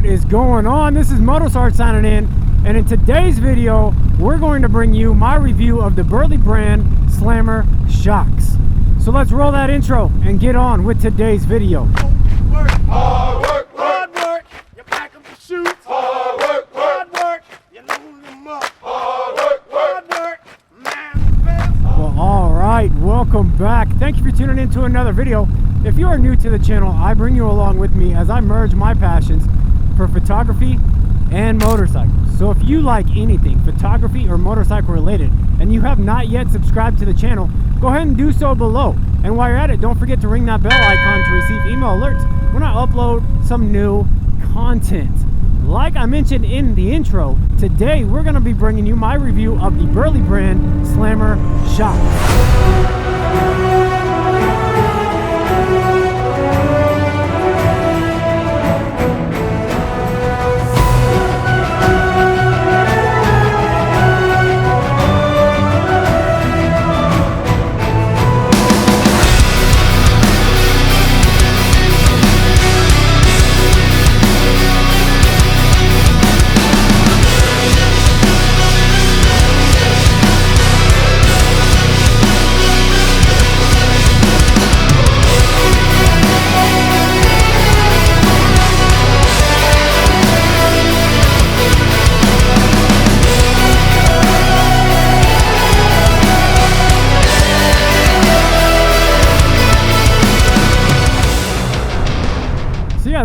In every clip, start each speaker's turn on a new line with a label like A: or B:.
A: is going on? This is Motosarge signing in, and in today's video we're going to bring you my review of the Burly Brand Slammer Shocks. So let's roll that intro and get on with today's video.
B: Hard work, hard work, you pack them for shoot. Hard work, you load them up. Hard work, man.
A: Well, all right, welcome back. Thank you for tuning in to another video. If you are new to the channel, I bring you along with me as I merge my passions for photography and motorcycles. So if you like anything photography or motorcycle related and you have not yet subscribed to the channel, go ahead and do so below. And while you're at it, don't forget to ring that bell icon to receive email alerts when I upload some new content. Like I mentioned in the intro, today we're going to be bringing you my review of the Burly Brand Slammer Shocks.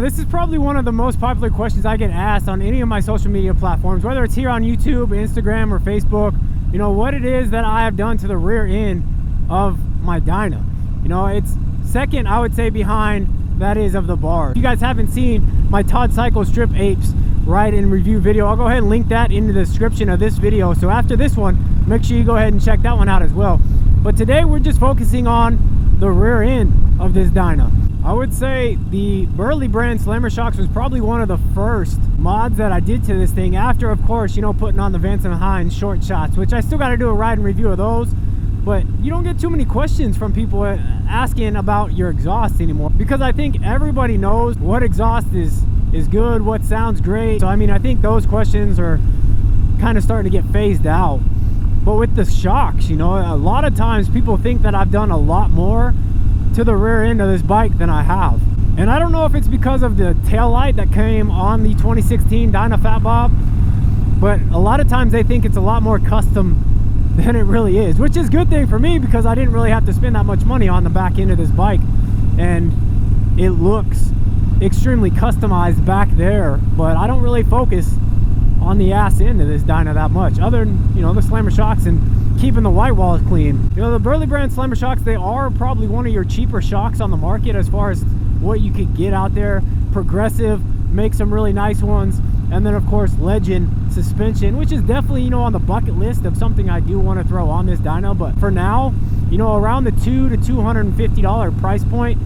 A: This is probably one of the most popular questions I get asked on any of my social media platforms, whether it's here on YouTube, Instagram, or Facebook. You know, what it is that I have done to the rear end of my Dyna. You know, it's second, I would say, behind that is of the bar. If you guys haven't seen my Todd Cycle Strip Apes ride and review video, I'll go ahead and link that in the description of this video. So after this one, make sure you go ahead and check that one out as well. But today we're just focusing on the rear end of this Dyna. I would say the Burly Brand Slammer Shocks was probably one of the first mods that I did to this thing after, of course, you know, putting on the Vance and Hines short shots, which I still got to do a ride and review of those. But you don't get too many questions from people asking about your exhaust anymore, because I think everybody knows what exhaust is good, what sounds great. So I mean, I think those questions are kind of starting to get phased out. But with the shocks, you know, a lot of times people think that I've done a lot more to the rear end of this bike than I have. And I don't know if it's because of the tail light that came on the 2016 Dyna Fat Bob, but a lot of times they think it's a lot more custom than it really is, which is a good thing for me because I didn't really have to spend that much money on the back end of this bike, and it looks extremely customized back there. But I don't really focus on the ass end of this Dyna that much, other than, you know, the Slammer Shocks and keeping the white walls clean. You know, the Burly Brand Slammer Shocks, they are probably one of your cheaper shocks on the market as far as what you could get out there. Progressive make some really nice ones, and then of course Legend suspension, which is definitely, you know, on the bucket list of something I do want to throw on this Dyna. But for now, you know, around the $200 to $250 price point,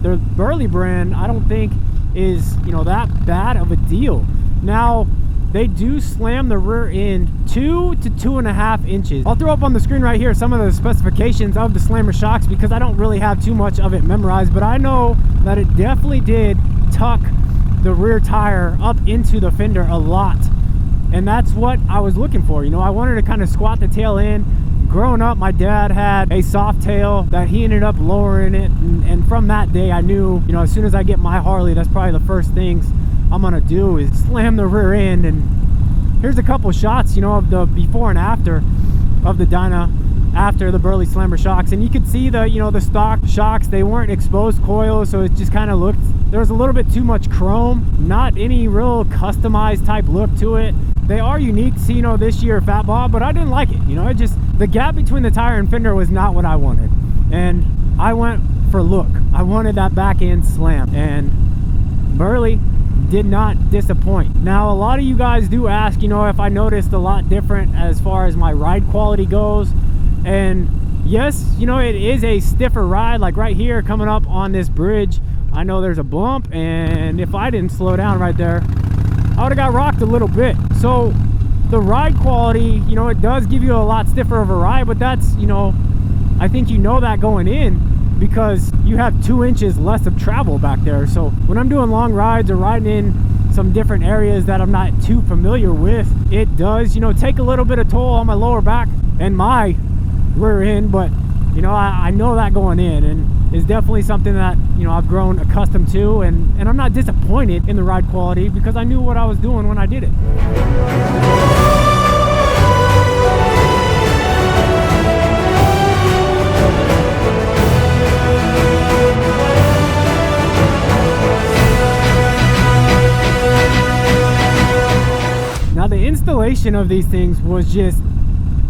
A: the Burly Brand I don't think is, you know, that bad of a deal. Now they do slam the rear end 2 to 2.5 inches. I'll throw up on the screen right here some of the specifications of the Slammer Shocks because I don't really have too much of it memorized, but I know that it definitely did tuck the rear tire up into the fender a lot. And that's what I was looking for. You know, I wanted to kind of squat the tail in. Growing up, my dad had a soft tail that he ended up lowering it. And from that day, I knew, you know, as soon as I get my Harley, that's probably the first things I'm gonna do is slam the rear end. And here's a couple shots, you know, of the before and after of the Dyna after the Burly Slammer Shocks, and you could see the, you know, the stock shocks, they weren't exposed coils, so it just kind of looked, there was a little bit too much chrome, not any real customized type look to it. They are unique to, you know, this year Fat Bob, but I didn't like it. You know, it just, the gap between the tire and fender was not what I wanted, and I went for look. I wanted that back end slam, and Burly did not disappoint. Now, a lot of you guys do ask, you know, if I noticed a lot different as far as my ride quality goes. And yes, you know, it is a stiffer ride. Like right here coming up on this bridge, I know there's a bump, and if I didn't slow down right there, I would have got rocked a little bit. So the ride quality, you know, it does give you a lot stiffer of a ride, but that's, you know, I think you know that going in because you have 2 inches less of travel back there. So when I'm doing long rides or riding in some different areas that I'm not too familiar with, it does, you know, take a little bit of toll on my lower back and my rear end, but you know, I know that going in, and it's definitely something that, you know, I've grown accustomed to, and I'm not disappointed in the ride quality because I knew what I was doing when I did it. Now the installation of these things was just,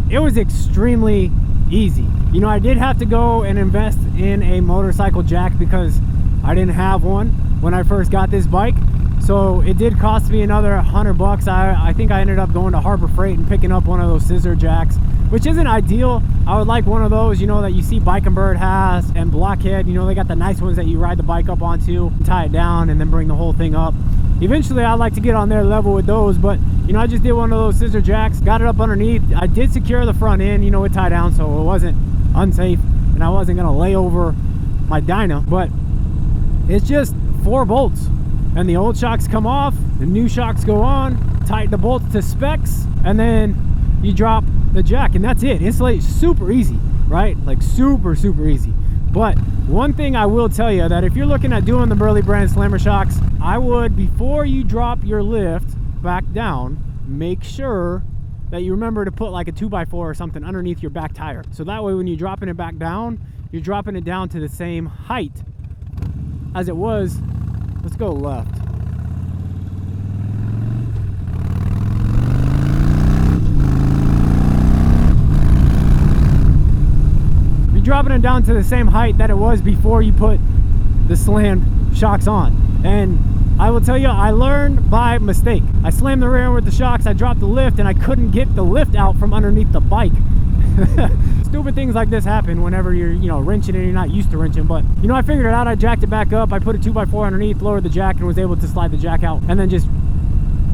A: it was extremely easy. You know, I did have to go and invest in a motorcycle jack because I didn't have one when I first got this bike. So it did cost me another $100. I think I ended up going to Harbor Freight and picking up one of those scissor jacks, which isn't ideal. I would like one of those, you know, that you see Bike and Bird has and Blockhead. You know, they got the nice ones that you ride the bike up onto, tie it down, and then bring the whole thing up. Eventually I'd like to get on their level with those, but you know, I just did one of those scissor jacks, got it up underneath. I did secure the front end, you know, it tied down, so it wasn't unsafe, and I wasn't gonna lay over my Dyna. But it's just 4 bolts, and the old shocks come off, the new shocks go on, tighten the bolts to specs, and then you drop the jack, and that's it. Installate super easy, right? Like super easy. But one thing I will tell you, that if you're looking at doing the Burly Brand Slammer Shocks, I would, before you drop your lift back down, make sure that you remember to put like a 2x4 or something underneath your back tire. So that way when you're dropping it back down, you're dropping it down to the same height as it was. Let's go left. You're dropping it down to the same height that it was before you put the slam shocks on. And I will tell you, I learned by mistake. I slammed the rear end with the shocks, I dropped the lift, and I couldn't get the lift out from underneath the bike. Stupid things like this happen whenever you're, you know, wrenching and you're not used to wrenching. But, you know, I figured it out. I jacked it back up. I put a 2x4 underneath, lowered the jack, and was able to slide the jack out, and then just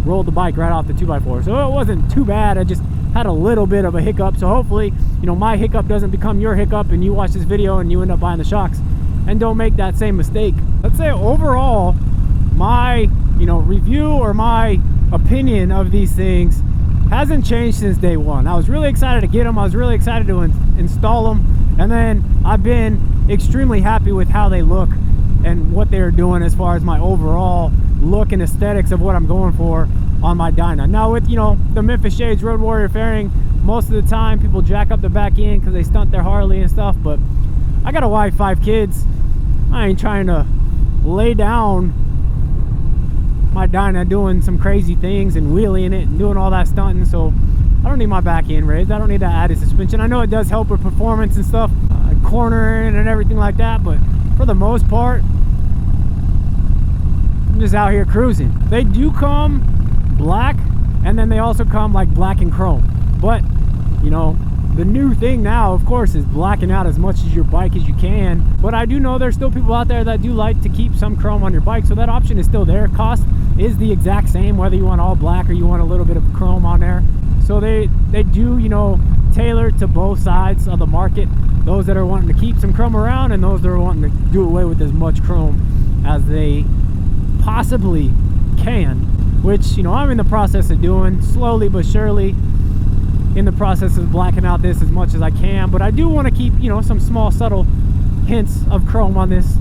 A: rolled the bike right off the 2x4. So it wasn't too bad. I just had a little bit of a hiccup. So hopefully, you know, my hiccup doesn't become your hiccup, and you watch this video and you end up buying the shocks. And don't make that same mistake. Let's say overall, my, you know, review or my opinion of these things hasn't changed since day one. I was really excited to get them. I was really excited to install them, and then I've been extremely happy with how they look and what they're doing as far as my overall look and aesthetics of what I'm going for on my Dyna. Now with, you know, the Memphis Shades Road Warrior fairing, most of the time people jack up the back end because they stunt their Harley and stuff, but I got a wife, 5 kids. I ain't trying to lay down my Dyna doing some crazy things and wheeling it and doing all that stunting, so I don't need my back end raised. I don't need that added suspension. I know it does help with performance and stuff, cornering and everything like that, but for the most part, I'm just out here cruising. They do come black, and then they also come like black and chrome, but you know, the new thing now, of course, is blacking out as much as your bike as you can. But I do know there's still people out there that do like to keep some chrome on your bike, so that option is still there. Cost is the exact same, whether you want all black or you want a little bit of chrome on there. So they do, you know, tailor to both sides of the market. Those that are wanting to keep some chrome around, and those that are wanting to do away with as much chrome as they possibly can, which, you know, I'm in the process of doing, slowly but surely. In the process of blacking out this as much as I can, but I do want to keep, you know, some small subtle hints of chrome on this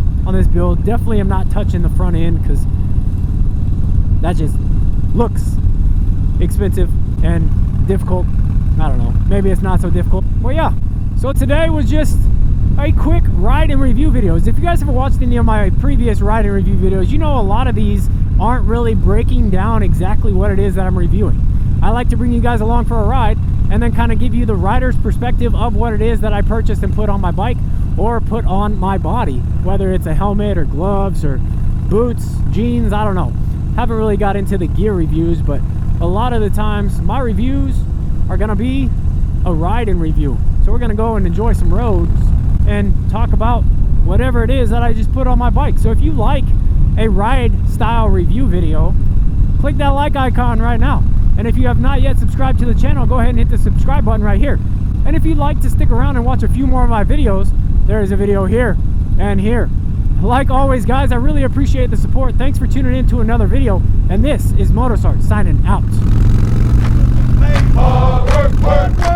A: build. Definitely am not touching the front end because that just looks expensive and difficult. I don't know, maybe it's not so difficult. Well, yeah, so today was just a quick ride and review videos. If you guys have watched any of my previous ride and review videos, you know a lot of these aren't really breaking down exactly what it is that I'm reviewing. I like to bring you guys along for a ride and then kind of give you the rider's perspective of what it is that I purchased and put on my bike or put on my body, whether it's a helmet or gloves or boots, jeans, I don't know. Haven't really got into the gear reviews, but a lot of the times my reviews are gonna be a ride and review. So we're gonna go and enjoy some roads and talk about whatever it is that I just put on my bike. So if you like a ride style review video, click that like icon right now. And if you have not yet subscribed to the channel, go ahead and hit the subscribe button right here. And if you'd like to stick around and watch a few more of my videos, there is a video here and here. like always, guys, I really appreciate the support. Thanks for tuning in to another video. And this is Motosarge signing out.
B: Hard work, work, work.